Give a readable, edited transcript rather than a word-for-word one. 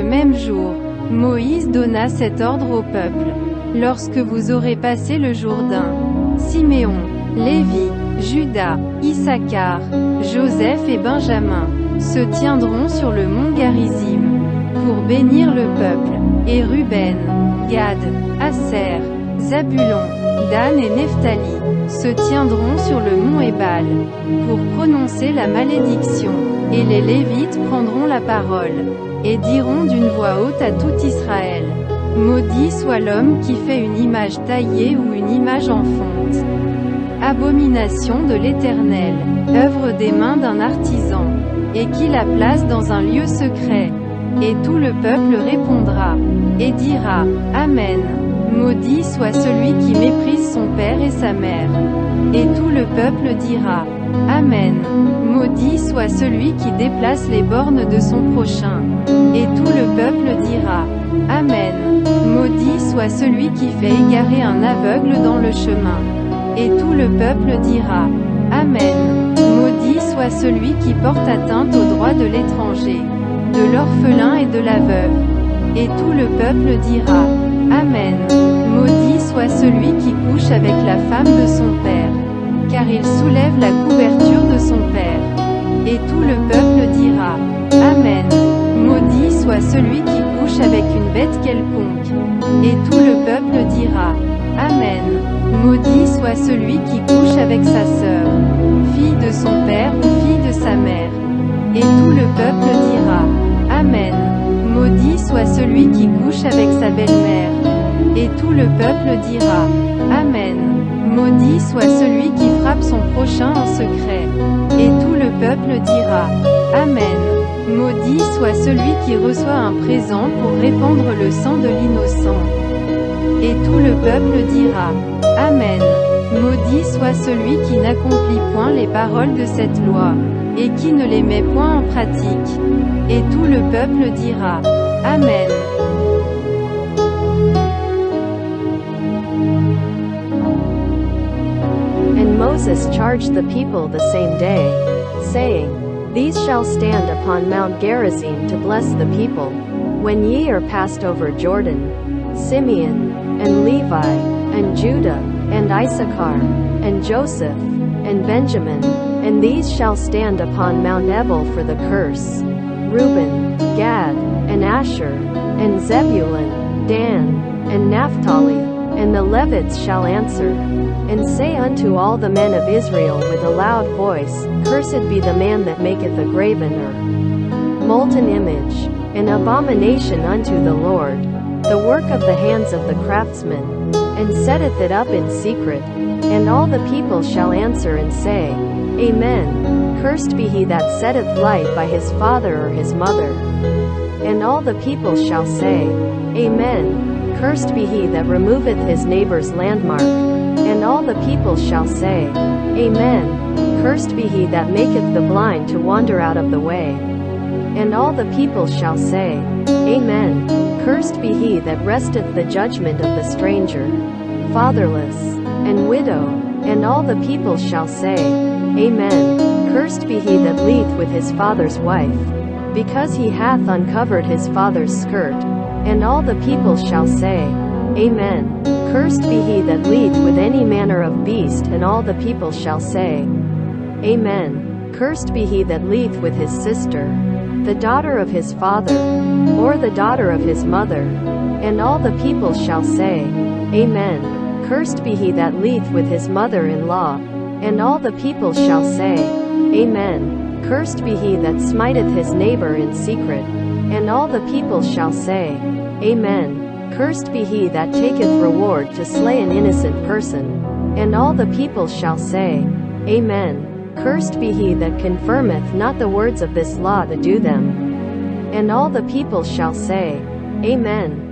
même jour, Moïse donna cet ordre au peuple. Lorsque vous aurez passé le Jourdain, Siméon, Lévi, Juda, Issachar, Joseph et Benjamin se tiendront sur le mont Garizim pour bénir le peuple, et Ruben, Gad, Aser, Zabulon, Dan et Nephtali se tiendront sur le mont Ébal pour prononcer la malédiction, et les Lévites prendront la parole et diront d'une voix haute à tout Israël: Maudit soit l'homme qui fait une image taillée ou une image en fonte. Abomination de l'Éternel, œuvre des mains d'un artisan, et qui la place dans un lieu secret. Et tout le peuple répondra et dira: Amen. Maudit soit celui qui méprise son père et sa mère. Et tout le peuple dira: Amen. Maudit soit celui qui déplace les bornes de son prochain. Et tout le peuple dira: Amen. Maudit soit celui qui fait égarer un aveugle dans le chemin. Et tout le peuple dira: Amen. Maudit soit celui qui porte atteinte aux droits de l'étranger, de l'orphelin et de la veuve. Et tout le peuple dira: Amen. Maudit soit celui qui couche avec la femme de son père, car il soulève la couverture de son père. Et tout le peuple dira: Amen. Maudit soit celui qui couche avec une bête quelconque. Et tout le peuple dira: Amen. Maudit soit celui qui couche avec sa sœur, fille de son père ou fille de sa mère. Et tout le peuple dira: Amen. Maudit soit celui qui couche avec sa belle-mère. Et tout le peuple dira: Amen. Maudit soit celui qui frappe son prochain en secret. Et tout le peuple dira: Amen. Maudit soit celui qui reçoit un présent pour répandre le sang de l'innocent. Et tout le peuple dira: Amen. Maudit soit celui qui n'accomplit point les paroles de cette loi, et qui ne les met point en pratique. Et tout le peuple dira: Amen. And Moses charged the people the same day, saying, These shall stand upon Mount Gerizim to bless the people, when ye are passed over Jordan: Simeon, and Levi, and Judah, and Issachar, and Joseph, and Benjamin, and these shall stand upon Mount Ebal for the curse: Reuben, Gad, and Asher, and Zebulun, Dan, and Naphtali. And the Levites shall answer, and say unto all the men of Israel with a loud voice, Cursed be the man that maketh a graven or molten image, an abomination unto the Lord, the work of the hands of the craftsman, and setteth it up in secret. And all the people shall answer and say, Amen. Cursed be he that setteth light by his father or his mother. And all the people shall say, Amen. Cursed be he that removeth his neighbor's landmark. And all the people shall say, Amen. Cursed be he that maketh the blind to wander out of the way. And all the people shall say, Amen. Cursed be he that wresteth the judgment of the stranger, fatherless, and widow. And all the people shall say, Amen. Cursed be he that leath with his father's wife, because he hath uncovered his father's skirt. And all the people shall say, Amen. Cursed be he that leath with any manner of beast. And all the people shall say, Amen. Cursed be he that leath with his sister, the daughter of his father, or the daughter of his mother. And all the people shall say, Amen. Cursed be he that leath with his mother-in-law. And all the people shall say, Amen. Cursed be he that smiteth his neighbor in secret. And all the people shall say, Amen. Cursed be he that taketh reward to slay an innocent person. And all the people shall say, Amen. Cursed be he that confirmeth not the words of this law to do them. And all the people shall say, Amen.